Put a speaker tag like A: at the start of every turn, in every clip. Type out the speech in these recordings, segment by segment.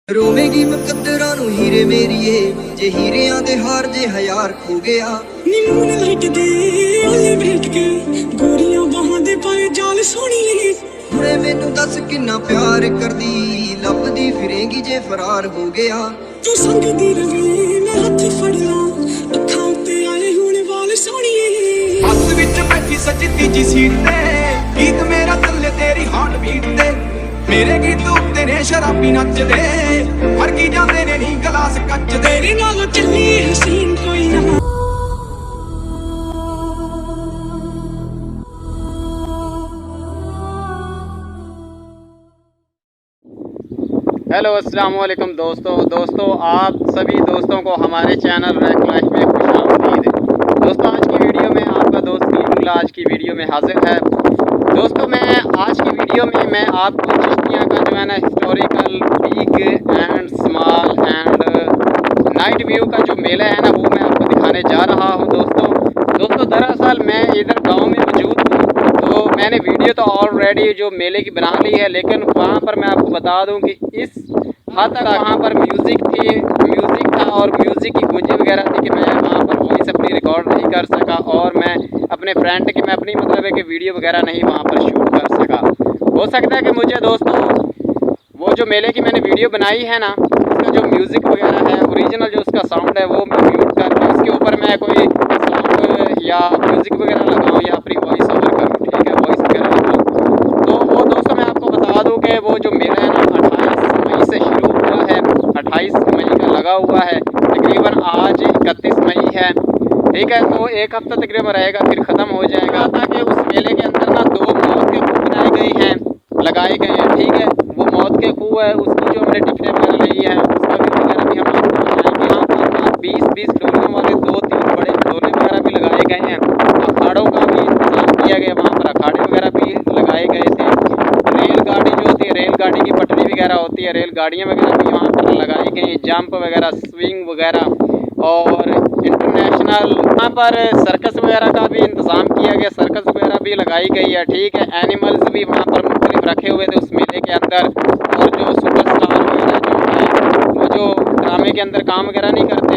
A: रोवेगी मुकद्दरां नूं हीरे मेरिए, जे हीरियां दे हार जे हयार खो गया।
B: नी मून लाइट दे ओले बैठ के गोरियां बाहां दे पाए जाल सोहणीए।
A: हुणे मैनू दस किन्ना प्यार करदी, लभदी फिरेंगी जे फरार हो गया।
B: तू संग दी रवे मैं हथ फड़ ला, अखां उत्ते आए हुण वाल सोहणीए।
C: हथ विच बैठी सजदी जी सीट ते, गीत मेरा चले तेरी हार्ट बीट ते। मेरे गीत उत्ते ने शराबी नचदे, फड़की जांदे ने नी गलास कच दे।
B: तेरे नाल चली हसीन कोई ना।
D: हेलो अस्सलाम वालेकुम दोस्तों आप सभी दोस्तों को हमारे चैनल रैक लाइफ में खुशामदीद। दोस्तों आज की वीडियो में आपका दोस्त कीमुल्ला आज की वीडियो में हाजिर है। दोस्तों मैं आज की वीडियो में मैं आपको चिश्तिया का जो है ना historical big and small and night view का जो मेला है ना वो मैं आपको दिखाने जा रहा हूँ। दोस्तों दरअसल मैं इधर गाँव में मौजूद हूँ, तो मैंने वीडियो तो ऑलरेडी जो मेले की बना ली है, लेकिन वहाँ पर मैं आपको बता दूँ कि इस हद तक वहाँ पर म्यूज़िक था और म्यूज़िक की गूंजें वगैरह थी कि मैं वहाँ पर वॉइस अपनी रिकॉर्ड नहीं कर सका और मैं अपने फ्रेंड की मैं अपनी मतलब है कि वीडियो वगैरह नहीं वहाँ पर शूट कर सका। हो सकता है कि मुझे दोस्तों वो जो मेले की मैंने वीडियो बनाई है ना उसका जो म्यूज़िक वगैरह है ओरिजिनल जो उसका साउंड है वो मैं म्यूट करके उसके ऊपर मैं कोई साउंड या म्यूज़िक वगैरह लगाऊँ या अपनी वॉइस ओवर करूँ, ठीक है, वॉइस वगैरह लगाऊँ। तो वो दोस्तों मैं आपको बता दूँ कि वो जो मेला है ना 28 मई से शुरू हुआ है, 28 मई का लगा हुआ है, तकरीबन आज 31 मई है, ठीक है। तो एक हफ्ता तकरीबन रहेगा फिर ख़त्म हो जाएगा। ताकि उस मेले के अंदर ना 2 मौत के खूह बनाए गए हैं, लगाए गए हैं, ठीक है। वो मौत के खूह है उसकी जो हमने टिकटें वगैरह ली है उसका भी वगैरह भी हम आपको बताएंगे। यहाँ पर 20-20 डोलियों वाले 2-3 बड़े डोले वगैरह भी लगाए गए हैं। अखाड़ों का भी इंतजाम किया गया, वहाँ पर अखाड़े वगैरह भी लगाए गए थे। रेलगाड़ी जो होती है रेलगाड़ी की पटरी वगैरह होती है, रेलगाड़ियाँ वगैरह भी वहाँ पर लगाई गई, जंप वगैरह स्विंग वगैरह और इंटरनेशनल वहाँ पर सर्कस वगैरह का भी इंतज़ाम किया गया, सर्कस वगैरह भी लगाई गई है, ठीक है। एनिमल्स भी वहाँ पर मुख्तलिफ रखे हुए थे उस मेले के अंदर। और जो सुपर स्टार वगैरह जो हैं वो जो ड्रामे के अंदर काम वगैरह नहीं करते,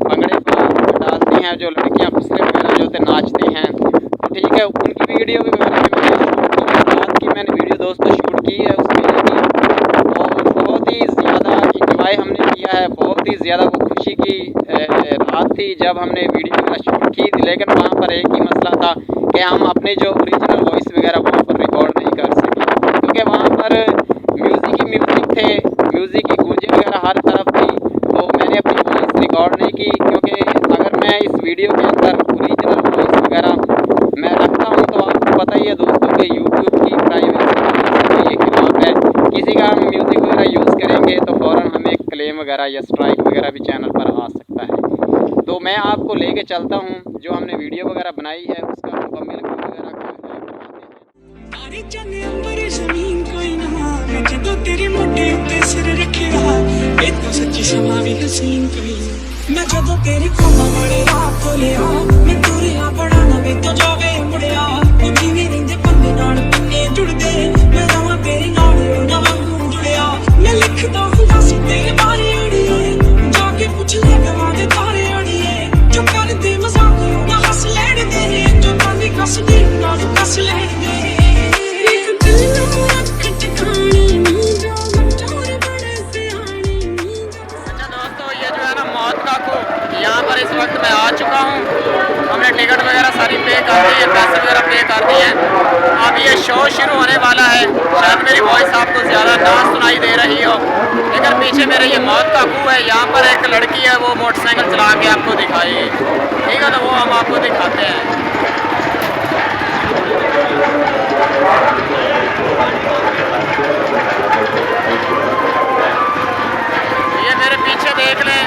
D: भंगड़े पर डालती हैं जो लड़कियाँ फुसले वगैरह जो होते नाचते हैं, तो ठीक है, उनकी वीडियो भी वगैरह रात की मैंने वीडियो दोस्तों शूट की है उस मेले की और बहुत ही ज़्यादा इंजॉय हमने किया है। बहुत ही ज़्यादा वो खुशी की रात थी जब हमने वीडियो वगैरह शूट की थी, लेकिन वहाँ पर एक ही मसला था कि हम अपने जो ओरिजिनल वॉइस वगैरह वहाँ पर रिकॉर्ड नहीं कर सके, क्योंकि वहाँ पर म्यूज़िक थे, म्यूज़िक की गूंजें वगैरह हर तरफ थी, तो मैंने अपनी वॉइस रिकॉर्ड नहीं की। क्योंकि अगर मैं इस वीडियो के अंदर ओरिजिनल वॉइस वगैरह मैं रखता हूँ तो आपको पता ही है दोस्तों कि यूट्यूब की प्राइवेसी के खिलाफ है। किसी का हम म्यूज़िक वगैरह यूज़ करेंगे तो फ़ौरन हमें क्लेम वगैरह या स्ट्राइक वगैरह भी चैनल पर आ सकता है। तो मैं आपको लेके चलता हूँ जो हमने वीडियो वगैरह बनाई है उसका मुकम्मल वगैरह
B: तारे चन्ने अंबर ज़मीन कोई ना, मैं जदों तेरे मोढे उत्ते सिर रखिया, ए तू सच्ची समा भी हसीन कोई ना। मैं जदों तेरे खोमा वाले राह खोलिया, मैं तुरिया बड़ा ना वे तो जावे मुड़िया। ओ जिवें रहिंदे पन्ने नाल पन्ने जुड़दे, मैं रवां तेरे नाल ना वांगू जुड़िया। मैं लिखदा हुंदा सी तेरे बारे अड़िए, जाके पुछ ले गवां दे तारे अड़िए। जो करदे मजाक ना हस लैण दे, जो तानी कसदी नाल कस लैण दे।
D: यहाँ पर इस वक्त मैं आ चुका हूँ, हमने टिकट वगैरह सारी पे कर दी है, पैसे वगैरह पे कर दिए हैं। अब ये शो शुरू होने वाला है। शायद मेरी वॉइस आपको ज़्यादा ना सुनाई दे रही हो, लेकिन पीछे मेरे ये मौत का खूह है। यहाँ पर एक लड़की है वो मोटरसाइकिल चला के आपको दिखाएगी, ठीक है, तो वो हम आपको दिखाते हैं। ये मेरे पीछे देख लें,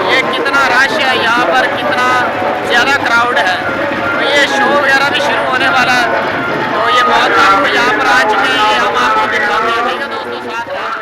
D: ये कितना रश है, यहाँ पर कितना ज़्यादा क्राउड है। तो ये शो वगैरह भी शुरू होने वाला है, तो ये बहुत लोग यहाँ पर आ चुके हैं, ये हम आपको दिखाते हैं, ठीक है दोस्तों, साथ रहें।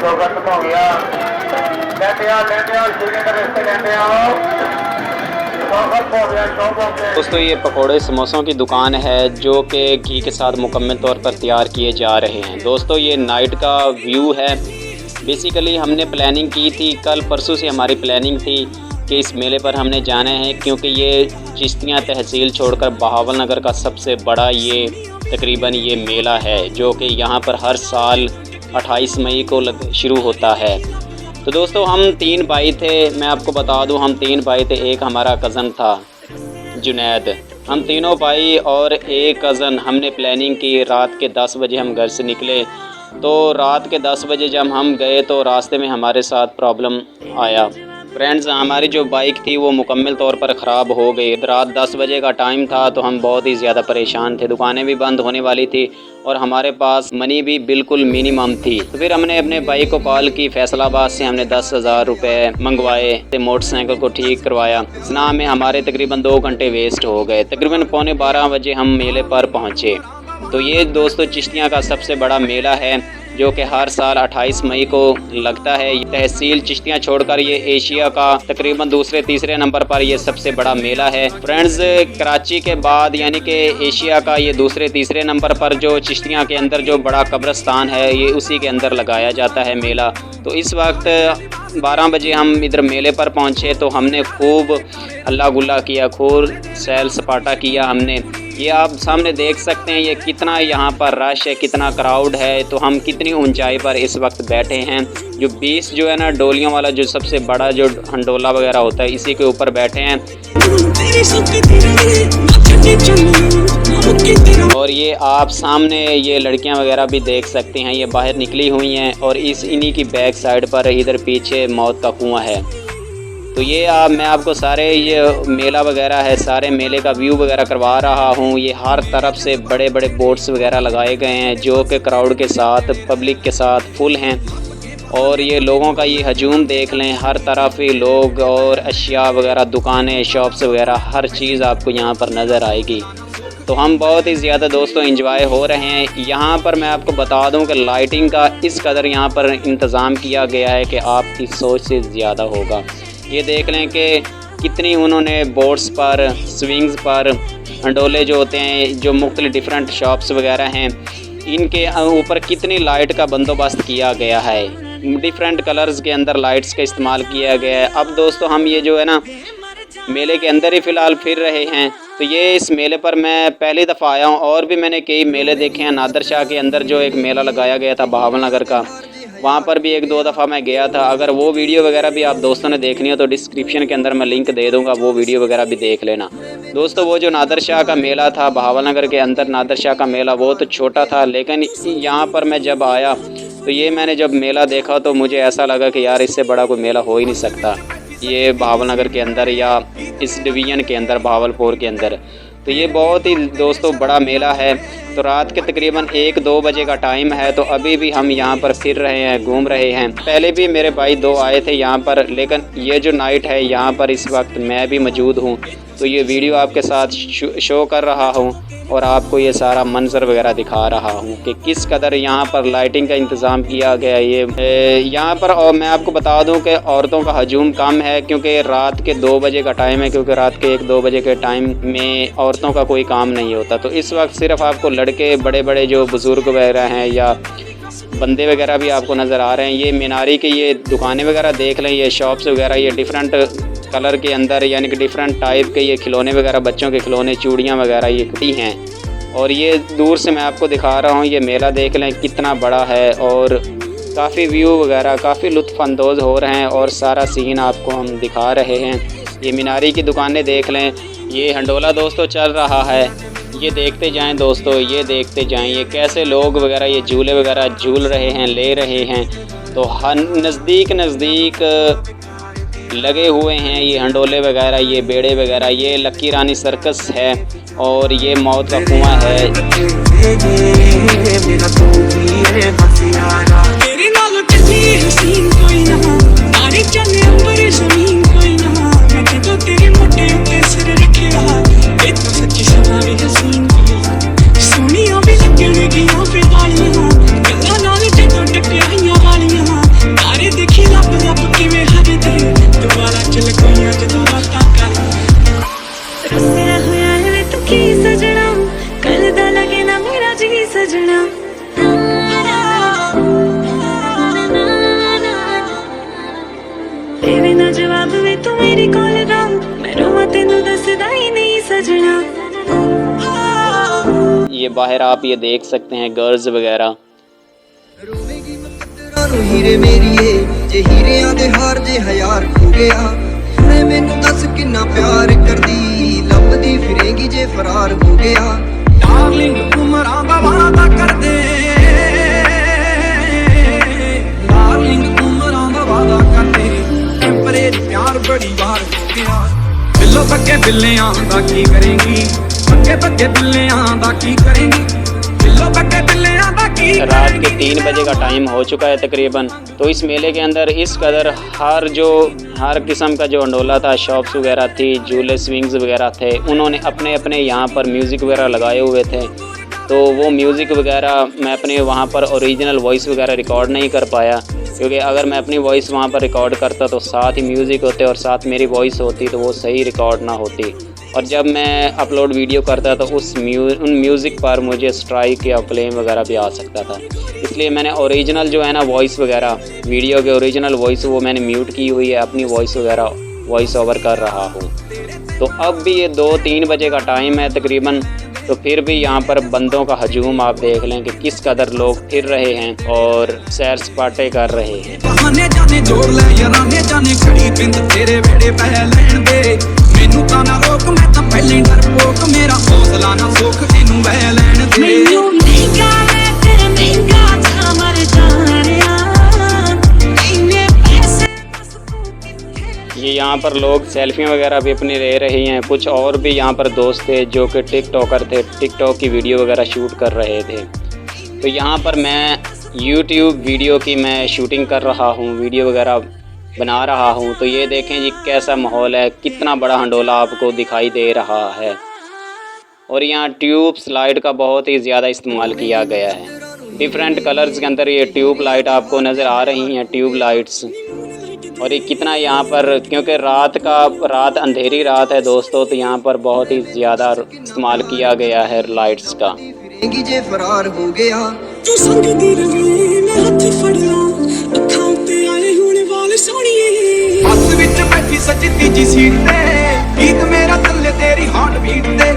E: जो खत्म हो गया। लेते आओ श्रीनगर से लेते आओ।
D: दोस्तों ये पकोड़े समोसों की दुकान है जो कि घी के साथ मुकम्मल तौर पर तैयार किए जा रहे हैं। दोस्तों ये नाइट का व्यू है। बेसिकली हमने प्लानिंग की थी, कल परसों से हमारी प्लानिंग थी कि इस मेले पर हमने जाना है, क्योंकि ये चिश्तियाँ तहसील छोड़कर बहावल नगर का सबसे बड़ा ये तकरीबन ये मेला है जो कि यहाँ पर हर साल 28 मई को शुरू होता है। तो दोस्तों हम 3 भाई थे, मैं आपको बता दूं हम 3 भाई थे। एक हमारा कज़न था जुनैद, हम तीनों भाई और एक कज़न हमने प्लानिंग की। रात के 10 बजे हम घर से निकले, तो रात के 10 बजे जब हम गए तो रास्ते में हमारे साथ प्रॉब्लम आया। फ्रेंड्स हमारी जो बाइक थी वो मुकम्मल तौर पर ख़राब हो गई। रात 10 बजे का टाइम था तो हम बहुत ही ज़्यादा परेशान थे, दुकानें भी बंद होने वाली थी और हमारे पास मनी भी बिल्कुल मिनिमम थी। तो फिर हमने अपने भाई को कॉल की, फैसलाबाद से हमने 10,000 रुपये मंगवाए, मोटरसाइकिल को ठीक करवाया। इतना में हमारे तकरीबन 2 घंटे वेस्ट हो गए। तकरीबन 11:15 बजे हम मेले पर पहुँचे। तो ये दोस्तों चिश्तियाँ का सबसे बड़ा मेला है जो कि हर साल 28 मई को लगता है। तहसील चिश्तियाँ छोड़कर ये एशिया का तकरीबन दूसरे तीसरे नंबर पर ये सबसे बड़ा मेला है। फ्रेंड्स कराची के बाद यानी कि एशिया का ये दूसरे तीसरे नंबर पर जो चिश्तियाँ के अंदर जो बड़ा कब्रिस्तान है ये उसी के अंदर लगाया जाता है मेला। तो इस वक्त 12 बजे हम इधर मेले पर पहुँचे तो हमने खूब हल्ला गुल्ला किया, खूब सैल सपाटा किया हमने। ये आप सामने देख सकते हैं ये कितना यहाँ पर रश है, कितना क्राउड है। तो हम कितनी ऊंचाई पर इस वक्त बैठे हैं। जो 20 जो है ना डोलियों वाला जो सबसे बड़ा जो हंडोला वगैरह होता है इसी के ऊपर बैठे हैं। और ये आप सामने ये लड़कियां वगैरह भी देख सकते हैं, ये बाहर निकली हुई हैं और इन्हीं की बैक साइड पर इधर पीछे मौत का कुआं है। तो ये मैं आपको सारे ये मेला वगैरह है, सारे मेले का व्यू वगैरह करवा रहा हूँ। ये हर तरफ से बड़े बड़े बोर्ड्स वगैरह लगाए गए हैं जो कि क्राउड के साथ, पब्लिक के साथ फुल हैं। और ये लोगों का ये हजूम देख लें, हर तरफ ही लोग और अशिया वगैरह, दुकानें, शॉप्स वगैरह, हर चीज़ आपको यहाँ पर नज़र आएगी। तो हम बहुत ही ज़्यादा दोस्तों इंजॉय हो रहे हैं। यहाँ पर मैं आपको बता दूँ कि लाइटिंग का इस कदर यहाँ पर इंतज़ाम किया गया है कि आपकी सोच से ज़्यादा होगा। ये देख लें कि कितनी उन्होंने बोर्ड्स पर, स्विंग्स पर, अंडोले जो होते हैं, जो मुख्तलिफ डिफरेंट शॉप्स वगैरह हैं, इनके ऊपर कितनी लाइट का बंदोबस्त किया गया है। डिफरेंट कलर्स के अंदर लाइट्स का इस्तेमाल किया गया है। अब दोस्तों हम ये जो है ना मेले के अंदर ही फ़िलहाल फिर रहे हैं। तो ये इस मेले पर मैं पहली दफ़ा आया हूँ और भी मैंने कई मेले देखे हैं। नादर शाह के अंदर जो एक मेला लगाया गया था बहावल नगर का, वहाँ पर भी 1-2 दफ़ा मैं गया था। अगर वो वीडियो वगैरह भी आप दोस्तों ने देखनी हो तो डिस्क्रिप्शन के अंदर मैं लिंक दे दूँगा, वो वीडियो वगैरह भी देख लेना। दोस्तों वो जो नादर शाह का मेला था बहावल नगर के अंदर, नादर शाह का मेला वो तो छोटा था, लेकिन यहाँ पर मैं जब आया तो ये मैंने जब मेला देखा तो मुझे ऐसा लगा कि यार इससे बड़ा कोई मेला हो ही नहीं सकता ये बहावल नगर के अंदर या इस डिवीज़न के अंदर, बहावलपुर के अंदर। तो ये बहुत ही दोस्तों बड़ा मेला है। तो रात के तकरीबन 1-2 बजे का टाइम है, तो अभी भी हम यहाँ पर फिर रहे हैं, घूम रहे हैं। पहले भी मेरे भाई 2 आए थे यहाँ पर, लेकिन ये जो नाइट है यहाँ पर इस वक्त मैं भी मौजूद हूँ। तो ये वीडियो आपके साथ शो कर रहा हूँ और आपको ये सारा मंजर वगैरह दिखा रहा हूँ कि किस कदर यहाँ पर लाइटिंग का इंतज़ाम किया गया है। ये यहाँ पर, और मैं आपको बता दूँ कि औरतों का हजूम कम है क्योंकि रात के 2 बजे का टाइम है, क्योंकि रात के 1-2 बजे के टाइम में औरतों का कोई काम नहीं होता। तो इस वक्त सिर्फ आपको लड़के, बड़े बड़े जो बुज़ुर्ग वगैरह हैं या बंदे वगैरह भी आपको नज़र आ रहे हैं। ये मीनारी की ये दुकानें वगैरह देख लें, ये शॉप्स वगैरह, ये डिफरेंट कलर के अंदर यानी कि डिफरेंट टाइप के ये खिलौने वगैरह, बच्चों के खिलौने, चूड़ियाँ वगैरह ये कटी हैं। और ये दूर से मैं आपको दिखा रहा हूँ, ये मेला देख लें कितना बड़ा है और काफ़ी व्यू वगैरह काफ़ी लुत्फ़अंदोज़ हो रहे हैं और सारा सीन आपको हम दिखा रहे हैं। ये मीनारी की दुकानें देख लें, ये हंडोला दोस्तों चल रहा है, ये देखते जाएं दोस्तों, ये देखते जाएं ये कैसे लोग वगैरह ये झूले वगैरह झूल रहे हैं, ले रहे हैं। तो नज़दीक लगे हुए हैं ये हंडोले वगैरह, ये बेड़े वगैरह। ये लक्की रानी सर्कस है और ये मौत का कुआं है।
B: तेरे नाल कदी हसीन कोई ना, तारे चन्ने अंबर ज़मीन कोई ना, मैं जदों तेरे मोटे उत्ते सिर रखिया, ए तो सच्ची समा वी हसीन कोई ना। सोहणियां वी लगणगियां वे वालियां, गल्लां नाल जदों टकराइयां वालियां,
D: ये बाहर आप ये देख सकते हैं गर्ल्स वगैरह।
A: ਰੋਵੇਂਗੀ ਮੁਕੱਦਰਾਂ ਨੂੰ ਹੀਰੇ ਮੇਰੀਏ ਜੇ ਹੀਰਿਆਂ ਦੇ ਹਾਰ ਜੇ ਹਜ਼ਾਰ ਖੋ ਗਿਆ ਹੁਣੇ ਮੈਨੂੰ ਦੱਸ ਕਿੰਨਾ ਪਿਆਰ ਕਰਦੀ ਲੱਭਦੀ ਫਿਰੇਂਗੀ ਜੇ ਫਰਾਰ ਹੋ ਗਿਆ
C: ਡਾਰਲਿੰਗ ਉਮਰਾਂ ਦਾ ਵਾਅਦਾ ਕਰਦੇ ਡਾਰਲਿੰਗ ਉਮਰਾਂ ਦਾ ਵਾਅਦਾ ਕਰਦੇ ਟੈਂਪਰੇਰੀ ਪਿਆਰ ਬੜੀ ਵਾਰ ਹੋ ਗਿਆ ਬਿੱਲੋ ਬੱਕੇ ਬਿੱਲਿਆਂ ਦਾ ਕੀ ਕਰੇਂਗੀ ਬੱਕੇ ਬੱਕੇ ਬਿੱਲਿਆਂ ਦਾ ਕੀ ਕਰੇਂਗੀ ਬਿੱਲੋ ਬੱਕੇ ਬਿੱਲਿਆਂ ਦਾ ਕੀ
D: रात के 3 बजे का टाइम हो चुका है तकरीबन। तो इस मेले के अंदर इस कदर हर किस्म का जो अंडोला था, शॉप्स वगैरह थी, झूले स्विंग्स वगैरह थे, उन्होंने अपने अपने यहाँ पर म्यूज़िक वगैरह लगाए हुए थे। तो वो म्यूज़िक वगैरह मैं अपने वहाँ पर ओरिजिनल वॉइस वगैरह रिकॉर्ड नहीं कर पाया, क्योंकि अगर मैं अपनी वॉइस वहाँ पर रिकॉर्ड करता तो साथ ही म्यूज़िक होते और साथ मेरी वॉइस होती तो वो सही रिकॉर्ड ना होती। और जब मैं अपलोड वीडियो करता तो उन म्यूज़िक पर मुझे स्ट्राइक या क्लेम वगैरह भी आ सकता था। इसलिए मैंने ओरिजिनल जो है ना वॉइस वगैरह, वीडियो के ओरिजिनल वॉइस वो मैंने म्यूट की हुई है, अपनी वॉइस वगैरह वॉइस ओवर कर रहा हूँ। तो अब भी ये 2-3 बजे का टाइम है तकरीबन, तो फिर भी यहाँ पर बंदों का हजूम आप देख लें कि किस कदर लोग फिर रहे हैं और सैर सपाटे कर रहे हैं।
C: बहाने जाने जोड़ ले याराने जाने खड़ी बिंद तेरे बेड़े पह लैण दे मैनू तां ना रोक मैं तां पहले ही डरपोक मेरा हौसला ना सोख इनू बह लैण दे
B: ਮੈਨੂੰ ਮਹਿੰਗਾ ਹੈ ਤੇਰਾ ਮਹਿੰਗਾ ਥਾ ਮਰ ਜਾਣਿਆ ਇੰਨੇ ਪੈਸੇ ਬਸ ਤੂੰ ਕਿੱਥੇ
D: ये यहाँ पर लोग सेल्फियाँ वगैरह भी अपनी ले रही हैं। कुछ और भी यहाँ पर दोस्त थे जो कि टिकटॉकर थे, टिकटॉक की वीडियो वगैरह शूट कर रहे थे। तो यहाँ पर मैं यूट्यूब वीडियो की मैं शूटिंग कर रहा हूँ, वीडियो वगैरह बना रहा हूँ। तो ये देखें जी कैसा माहौल है, कितना बड़ा हंडोला आपको दिखाई दे रहा है। और यहाँ ट्यूब लाइट का बहुत ही ज़्यादा इस्तेमाल किया गया है। डिफरेंट कलर्स के अंदर ये ट्यूब लाइट आपको नज़र आ रही हैं, ट्यूब लाइट्स। और ये कितना यहाँ पर, क्योंकि रात अंधेरी रात है दोस्तों, तो यहाँ पर बहुत ही ज़्यादा इस्तेमाल किया गया है लाइट्स का।
A: ਫਿਰੇਂਗੀ ਜੇ ਫਰਾਰ ਹੋ ਗਿਆ
B: ਤੂੰ ਸੰਗਦੀ ਰਵੇਂ ਮੈਂ ਹੱਥ ਫੜ ਲਾਂ ਅੱਖਾਂ ਉੱਤੇ ਆਏ ਹੁਣ ਵਾਲ ਸੋਹਣੀਏ
C: ਹੱਥ ਵਿੱਚ ਬੈਠੀ ਸੱਜੀ ਤੀਜੀ ਸੀਟ ਤੇ ਗੀਤ ਮੇਰਾ ਚੱਲੇ ਤੇਰੀ ਹਾਰਟ ਬੀਟ ਤੇ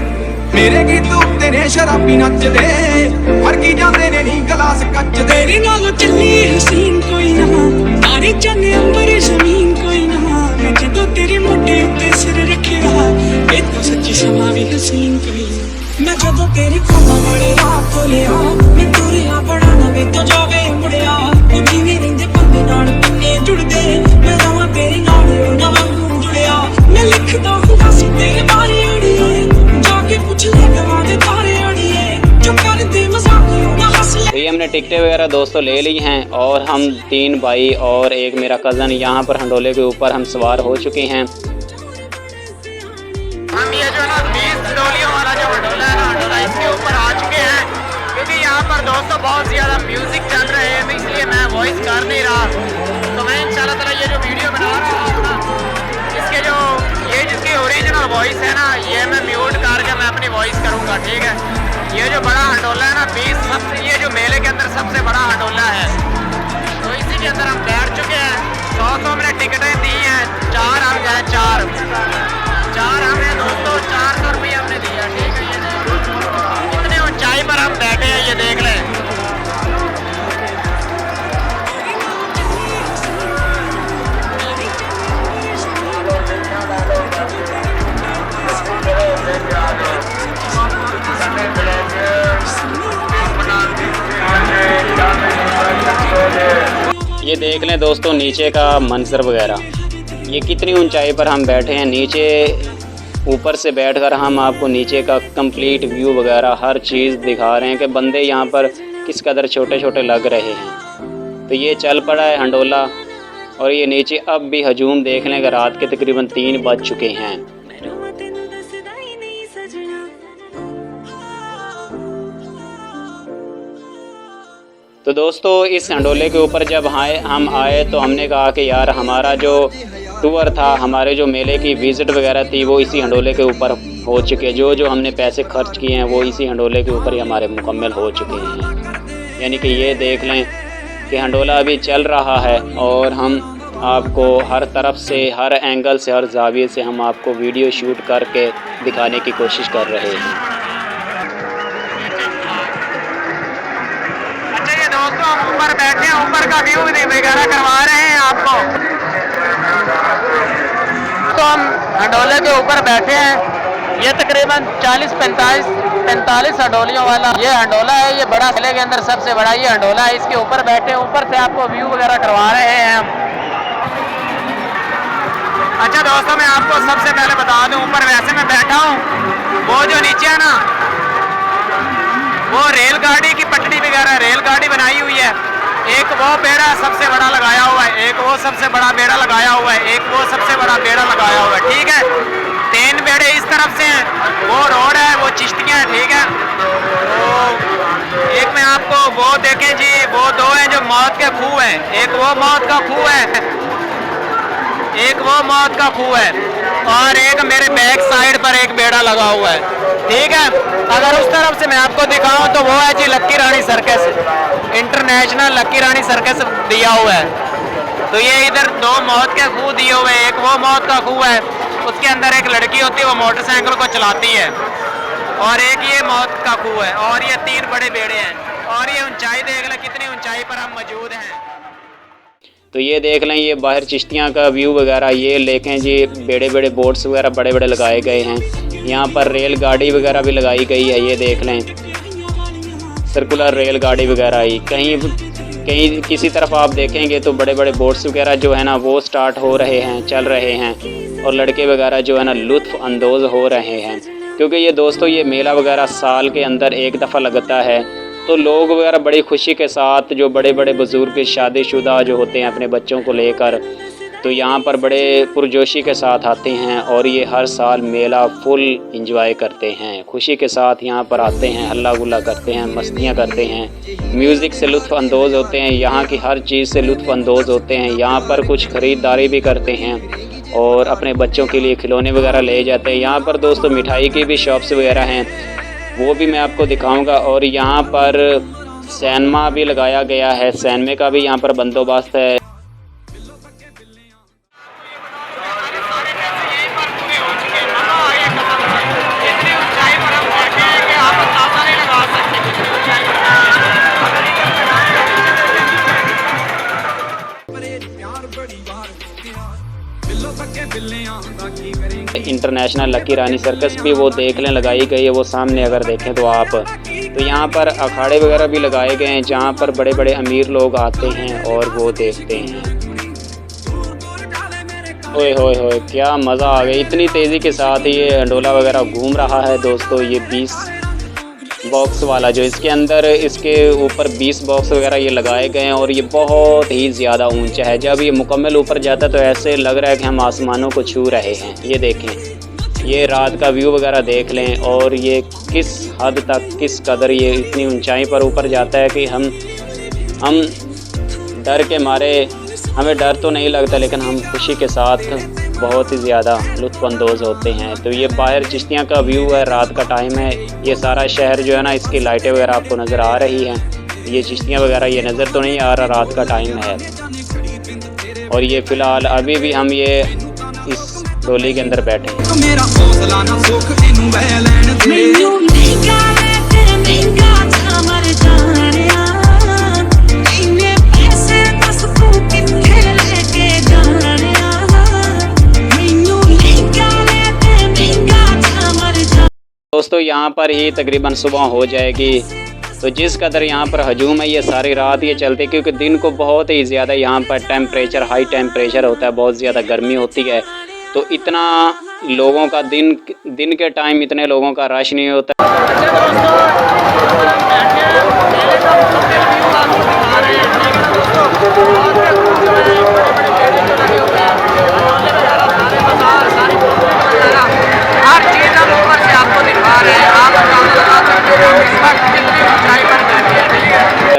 C: ਮੇਰੇ ਗੀਤ ਉੱਤੇ ਨੇ ਸ਼ਰਾਬੀ ਨੱਚਦੇ ਫਰਕੀ ਜਾਂਦੇ ਨੇ ਨੀ ਗਲਾਸ ਕੱਚ ਦੇ
B: ਤੇਰੇ ਨਾਲ ਚੱਲੀ ਹਸੀਨ ਕੋਈ ਨਾ ਤਾਰੇ ਚੰਨ ਅੰਬਰ ਜ਼ਮੀਨ ਕੋਈ ਨਾ ਮੈਂ ਜਦੋਂ ਤੇਰੇ ਮੋਢੇ ਉੱਤੇ ਸਿਰ ਰੱਖਿਆ ਇਹ ਤਾਂ ਸੱਚੀ ਸਮਾਂ ਵੀ ਹਸੀਨ ਕੋਈ ਨਾ ਮੈਂ ਜਦੋਂ ਤੇਰੇ ਖੋਪਾ ਵਾਲੇ ਰਾਹ ਖੋਲਿਆ ਮੈਂ ਤੁਰਿਆ ਬੜਾ ਨਵੇਂ ਤੋਂ ਜਾਵੇ ਮੁੜਿਆ ਉਹ ਜਿਵੇਂ ਰਹਿੰਦੇ ਪੰਨੇ ਨਾਲ ਪਿੰਨੇ ਜੁੜਦੇ ਮੈਂ ਰਵਾਂ ਤੇਰੇ ਨਾਲ ਉਹਨਾਂ ਵਾਂਗੂ ਜੁੜਿਆ ਮੈਂ ਲਿਖਦਾ ਹੁੰਦਾ ਸੀ ਤੇਰੇ ਬਾਰੇ ਅੜੀਏ ਜਾ ਕੇ ਪੁੱਛ ਲੈ ਗਵਾਂ ਦੇ ਤਾਰੇ ਅੜੀਏ ਜੋ ਕਰਦੇ ਮਜ਼ਾਕ ਨਾ ਹੱਸ ਲੈ।
D: तो ये हमने टिकटें वगैरह दोस्तों ले ली हैं और हम 3 भाई और एक मेरा कज़न यहाँ पर हंडोले के ऊपर हम सवार हो चुके हैं।
E: हम ये जो ना 20 डोलियों वाला जो हंडोला है ना हंडोला, इसके ऊपर आ चुके हैं, क्योंकि यहाँ पर दोस्तों बहुत ज़्यादा म्यूज़िक चल रहे हैं, तो इसलिए मैं वॉइस कर नहीं रहा। तो मैं इंशाल्लाह ताला ये जो वीडियो बना रहा हूँ ना, इसके जो ये जिसकी ओरिजिनल वॉइस है ना, ये मैं म्यूट करके मैं अपनी वॉइस करूँगा, ठीक है। ये जो बड़ा हंडोला है ना 20 ये जो मेले के अंदर सबसे बड़ा हंडोला है, तो इसी के अंदर हम बैठ चुके हैं। 100 हमने टिकटें दी हैं, 4 हम गए, 4 हमें दोस्तों 400 रुपये हमने दिया, ठीक है। ये देखो कितने ऊंचाई पर हम बैठे हैं, ये देख लें।
D: ये देख लें दोस्तों नीचे का मंजर वगैरह, ये कितनी ऊंचाई पर हम बैठे हैं। नीचे ऊपर से बैठकर हम आपको नीचे का कंप्लीट व्यू वगैरह हर चीज़ दिखा रहे हैं कि बंदे यहाँ पर किस कदर छोटे छोटे लग रहे हैं। तो ये चल पड़ा है हंडोला और ये नीचे अब भी हजूम देख लें कि रात के तकरीबन 3 बज चुके हैं। तो दोस्तों इस हंडोले के ऊपर जब हम आए तो हमने कहा कि यार हमारा जो टूर था, हमारे जो मेले की विज़िट वगैरह थी वो इसी हंडोले के ऊपर हो चुके, जो हमने पैसे खर्च किए हैं वो इसी हंडोले के ऊपर ही हमारे मुकम्मल हो चुके हैं। यानी कि ये देख लें कि हंडोला अभी चल रहा है और हम आपको हर तरफ से, हर एंगल से, हर जाविये से हम आपको वीडियो शूट करके दिखाने की कोशिश कर रहे हैं।
E: हम ऊपर बैठे हैं, ऊपर का व्यू वगैरह करवा रहे हैं आपको। तो हम हंडोले के ऊपर बैठे हैं। ये तकरीबन 40-45 हंडोलियों वाला ये हंडोला है। ये बड़ा किले के अंदर सबसे बड़ा ये हंडोला है। इसके ऊपर बैठे, ऊपर से आपको व्यू वगैरह करवा रहे हैं हम। अच्छा दोस्तों, मैं आपको सबसे पहले बता दूं, ऊपर वैसे मैं बैठा हूँ, वो जो नीचे है ना, वो रेलगाड़ी की पटड़ी वगैरह रेलगाड़ी बनाई हुई है। एक वो बेड़ा सबसे बड़ा लगाया हुआ है, एक वो सबसे बड़ा बेड़ा लगाया हुआ है, एक वो सबसे बड़ा बेड़ा लगाया हुआ है। ठीक है, 3 बेड़े इस तरफ से हैं, वो रोड है, वो चिश्तियाँ हैं। ठीक है, तो एक में आपको वो देखें जी, वो 2 हैं जो मौत के खूह हैं। एक वो मौत का खूह है, एक वो मौत का खूह है, और एक मेरे बैक साइड पर एक बेड़ा लगा हुआ है। ठीक है, अगर उस तरफ से मैं आपको दिखाऊं तो वो है जी लक्की रानी सर्कस, इंटरनेशनल लक्की रानी सर्कस दिया हुआ है। तो ये इधर 2 मौत के खूह दिए हुए हैं। एक वो मौत का खूह है, उसके अंदर एक लड़की होती है, वो मोटरसाइकिल को चलाती है, और एक ये मौत का खूह है, और ये 3 बड़े बेड़े हैं। और ये ऊंचाई देख लें कितनी ऊंचाई पर हम मौजूद हैं।
D: तो ये देख लें, ये बाहर चिश्तियाँ का व्यू वगैरह ये लेकें जी, बड़े बड़े बोट्स वगैरह बड़े बड़े लगाए गए हैं। यहाँ पर रेल गाड़ी वगैरह भी लगाई गई है। ये देख लें, सर्कुलर रेल गाड़ी वगैरह ही कहीं किसी तरफ आप देखेंगे तो बड़े बड़े बोट्स वगैरह जो है ना वो स्टार्ट हो रहे हैं, चल रहे हैं, और लड़के वगैरह जो है ना लुत्फ़ अंदोज़ हो रहे हैं। क्योंकि ये दोस्तों ये मेला वगैरह साल के अंदर एक दफ़ा लगता है, तो लोग वगैरह बड़ी खुशी के साथ, जो बड़े बड़े बुज़ुर्ग शादीशुदा जो होते हैं अपने बच्चों को लेकर, तो यहाँ पर बड़े पुरजोशी के साथ आते हैं, और ये हर साल मेला फुल इंजॉय करते हैं, खुशी के साथ यहाँ पर आते हैं, हल्ला गुल्ला करते हैं, मस्तियाँ करते हैं, म्यूज़िक से लुत्फ़ अंदोज़ होते हैं, यहाँ की हर चीज़ से लुत्फ़ अंदोज़ होते हैं। यहाँ पर कुछ ख़रीदारी भी करते हैं और अपने बच्चों के लिए खिलौने वगैरह ले जाते हैं। यहाँ पर दोस्तों मिठाई की भी शॉप्स वगैरह हैं, वो भी मैं आपको दिखाऊंगा। और यहाँ पर सिनेमा भी लगाया गया है, सिनेमा का भी यहाँ पर बंदोबस्त है। इंटरनेशनल लकी रानी सर्कस भी वो देख लें लगाई गई है, वो सामने अगर देखें तो आप, तो यहाँ पर अखाड़े वगैरह भी लगाए गए हैं जहाँ पर बड़े बड़े अमीर लोग आते हैं और वो देखते हैं। ओए होए होए, क्या मज़ा आ गया। इतनी तेज़ी के साथ ये हंडोला वगैरह घूम रहा है दोस्तों। ये 20 बॉक्स वाला जो इसके अंदर, इसके ऊपर 20 बॉक्स वगैरह ये लगाए गए हैं, और ये बहुत ही ज़्यादा ऊंचा है। जब ये मुकम्मल ऊपर जाता है तो ऐसे लग रहा है कि हम आसमानों को छू रहे हैं। ये देखें, ये रात का व्यू वगैरह देख लें, और ये किस हद तक, किस कदर ये इतनी ऊंचाई पर ऊपर जाता है कि हम डर के मारे, हमें डर तो नहीं लगता, लेकिन हम खुशी के साथ बहुत ही ज़्यादा लुत्फ़अंदोज़ होते हैं। तो ये बाहर चिश्तियाँ का व्यू है, रात का टाइम है, ये सारा शहर जो है ना, इसकी लाइटें वगैरह आपको नज़र आ रही हैं। ये चिश्तियाँ वगैरह ये नज़र तो नहीं आ रहा, रात का टाइम है। और ये फ़िलहाल अभी भी हम ये इस डोली के अंदर बैठे हैं।
C: मेरा हौसला ना सुख इनू वह लैन दे।
D: दोस्तों यहाँ पर ही तकरीबन सुबह हो जाएगी, तो जिस कदर यहाँ पर हजूम है ये सारी रात ये चलते, क्योंकि दिन को बहुत ही ज़्यादा यहाँ पर टेम्परेचर, हाई टेम्परेचर होता है, बहुत ज़्यादा गर्मी होती है। तो इतना लोगों का दिन के टाइम इतने लोगों का रश नहीं होता।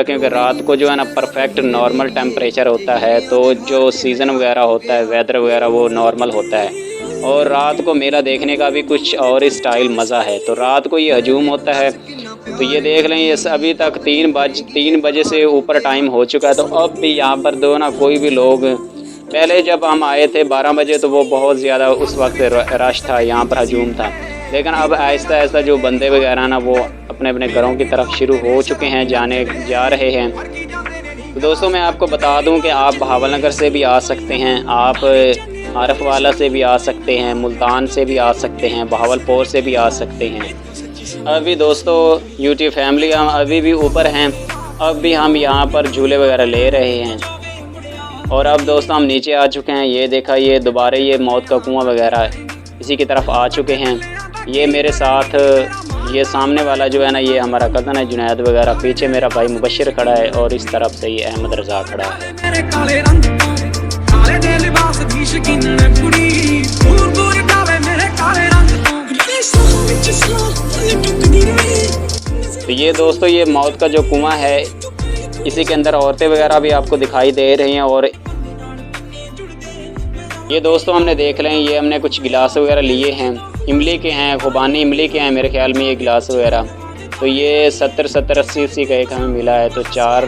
D: क्योंकि रात को जो है ना परफेक्ट नॉर्मल टेम्परेचर होता है, तो जो सीज़न वगैरह होता है, वेदर वगैरह वो नॉर्मल होता है। और रात को मेला देखने का भी कुछ और स्टाइल मज़ा है। तो रात को ये हजूम होता है, तो ये देख लें, ये अभी तक 3 बजे से ऊपर टाइम हो चुका है। तो अब भी यहाँ पर दो ना कोई भी लोग, पहले जब हम आए थे 12 बजे तो वो बहुत ज़्यादा उस वक्त रश था, यहाँ पर हजूम था। लेकिन अब आहिस्ता आहिस्ता जो बंदे वगैरह ना वो अपने अपने घरों की तरफ शुरू हो चुके हैं, जा रहे हैं। तो दोस्तों मैं आपको बता दूं कि आप बहावलनगर से भी आ सकते हैं, आप आरफवाला से भी आ सकते हैं, मुल्तान से भी आ सकते हैं, बहावलपुर से भी आ सकते हैं। अभी दोस्तों यूट्यूब फैमिली हम अभी भी ऊपर हैं, अब भी हम यहाँ पर झूले वगैरह ले रहे हैं। और अब दोस्तों हम नीचे आ चुके हैं। ये देखा, ये दोबारा ये मौत का कुआं वगैरह इसी की तरफ आ चुके हैं। ये मेरे साथ ये सामने वाला जो है ना, ये हमारा कज़न है जुनैद वगैरह, पीछे मेरा भाई मुबशिर खड़ा है और इस तरफ से ये अहमद रज़ा खड़ा है। तो ये दोस्तों ये मौत का जो कुआं है, इसी के अंदर औरतें वगैरह भी आपको दिखाई दे रही हैं। और ये दोस्तों हमने देख लें, ये हमने कुछ गिलास वगैरह लिए हैं, इमली के हैं, खुबानी इमली के हैं मेरे ख्याल में ये गिलास वगैरह। तो ये 70-80 का एक हमें मिला है। तो 4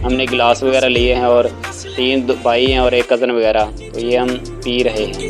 D: हमने गिलास वगैरह लिए हैं और 3 भाई हैं और एक कज़न वगैरह। तो ये हम पी रहे हैं।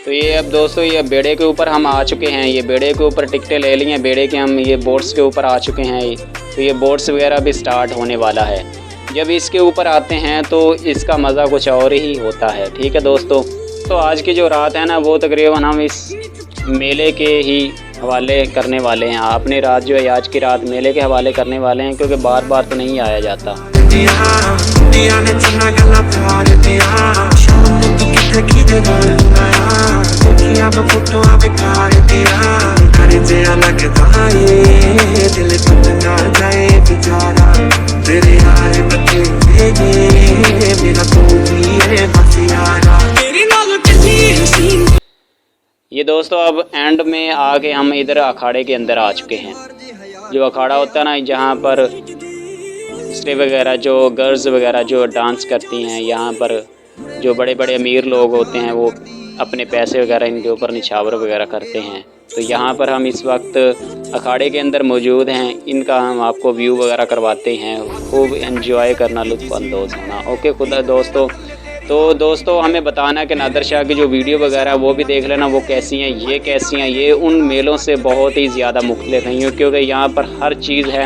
D: तो ये अब दोस्तों ये बेड़े के ऊपर हम आ चुके हैं। ये बेड़े के ऊपर टिकटें ले ली हैं, बेड़े के हम ये बोट्स के ऊपर आ चुके हैं। तो ये बोट्स वगैरह भी स्टार्ट होने वाला है। जब इसके ऊपर आते हैं तो इसका मज़ा कुछ और ही होता है। ठीक है दोस्तों, तो आज की जो रात है ना, वो तकरीबन हम इस मेले के ही हवाले करने वाले हैं। अपनी रात जो है आज की रात मेले के हवाले करने वाले हैं, क्योंकि बार बार तो नहीं आया जाता। ये दोस्तों अब एंड में आके हम इधर अखाड़े के अंदर आ चुके हैं। जो अखाड़ा होता है ना, जहाँ पर स्टे वगैरह जो गर्ल्स वगैरह जो डांस करती हैं, यहाँ पर जो बड़े बड़े अमीर लोग होते हैं वो अपने पैसे वगैरह इनके ऊपर निछावर वगैरह करते हैं। तो यहाँ पर हम इस वक्त अखाड़े के अंदर मौजूद हैं। इनका हम आपको व्यू वगैरह करवाते हैं। खूब एंजॉय करना, लुत्फ़ अंदोज़ होना। ओके खुदा दोस्तों, तो दोस्तों हमें बताना कि नादर शाह की जो वीडियो वगैरह वो भी देख लेना, वो कैसी हैं, ये कैसी हैं। ये उन मेलों से बहुत ही ज़्यादा मुख्तलिफ हैं, क्योंकि यहाँ पर हर चीज़ है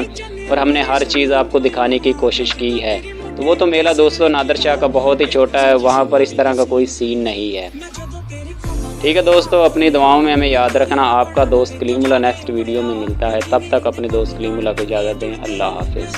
D: और हमने हर चीज़ आपको दिखाने की कोशिश की है। तो वो तो मेला दोस्तों नादर शाह का बहुत ही छोटा है, वहाँ पर इस तरह का कोई सीन नहीं है। ठीक है दोस्तों, अपनी दुआओं में हमें याद रखना। आपका दोस्त कलीमुल्लाह नेक्स्ट वीडियो में मिलता है। तब तक अपने दोस्त कलीमुल्लाह को इजाज़त दें। अल्लाह हाफिज़।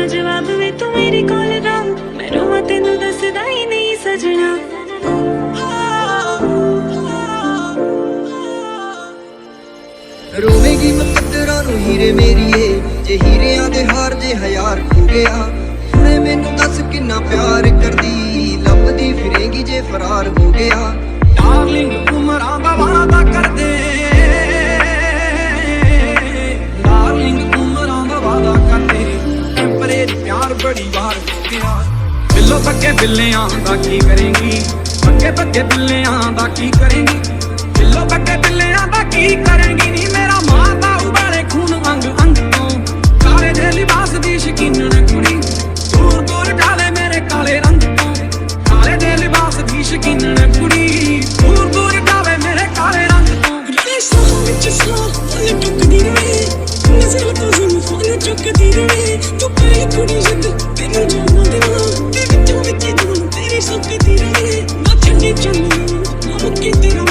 D: जवाब में तू मेरी कॉल दा मैं रोवा तेनू दसदा ही नहीं सजना।
A: रोवेगी मैं कदरां नूं हीरे मेरीए, जे हीरियां दे हार जे हयार खो गया। ਹੁਣੇ ਮੈਨੂੰ ਦੱਸ ਕਿੰਨਾ ਪਿਆਰ ਕਰਦੀ ਲੱਭਦੀ ਫਿਰੇਂਗੀ ਜੇ ਫਰਾਰ ਹੋ ਗਿਆ
C: ਡਾਰਲਿੰਗ ਉਮਰਾਂ ਦਾ ਵਾਅਦਾ ਕਰਦੇ ਡਾਰਲਿੰਗ ਉਮਰਾਂ ਦਾ ਵਾਅਦਾ ਕਰਦੇ ਟੈਂਪਰੇਰੀ ਪਿਆਰ ਬੜੀ ਵਾਰ ਹੋ ਗਿਆ ਬਿੱਲੋ ਬੱਗੇ ਬਿੱਲਿਆਂ ਦਾ ਕੀ ਕਰੇਂਗੀ ਬੱਗੇ ਬੱਗੇ ਬਿੱਲਿਆਂ ਦਾ ਕੀ ਕਰੇਂਗੀ ਬਿੱਲੋ ਬੱਗੇ ਬਿੱਲਿਆਂ ਦਾ ਕੀ ਕਰੇਂਗੀ ਨੀ ਮੇਰਾ ਮਾਂ ਦਾ ਉਬਾਲੇ ਖੂਨ ਅੰਗ ਅੰਗ ਤੋਂ ਕਾਲੇ ਦੇ ਲਿਬਾਸ ਦੀ ਸ਼ਕੀਨਣ ਕੁੜੀ ਦੂਰ ਦੂਰ ਢਾਲੇ ਮੇਰੇ ਕਾਲੇ ਰੰਗ ਤੋਂ ਕਾਲੇ ਦੇ ਲਿਬਾਸ ਦੀ ਸ਼ਕੀਨਣ ਕੁੜੀ ਦੂਰ ਦੂਰ ਢਾਲੇ ਮੇਰੇ ਕਾਲੇ ਰੰਗ ਤੋਂ
B: ਰੇਸਾਂ ਵਿੱਚ ਸਾਹ ਫੁੱਲ ਟੁੱਕਦੀ ਰਹੇ ਨਜ਼ਰ ਤੋਂ ਜ਼ਮੀਨ ਫੁੱਲ ਚੁੱਕਦੀ ਰਹੇ ਤੂੰ ਪਈ ਕੁੜੀ ਜਿੱਦ ਤੈਨੂੰ ਜਾਵਾਂ ਦੇਵਾਂ ਤੇ ਵਿੱਚੋਂ ਵਿੱਚ ਦੂਰ ਤੇਰੀ ਸੁੱਕਦੀ ਰਹੇ ਨਾ ਛੱਡੀ ਚੰਨੀ ਨਾ ਮੁੱਕੀ ਤੇਰਾ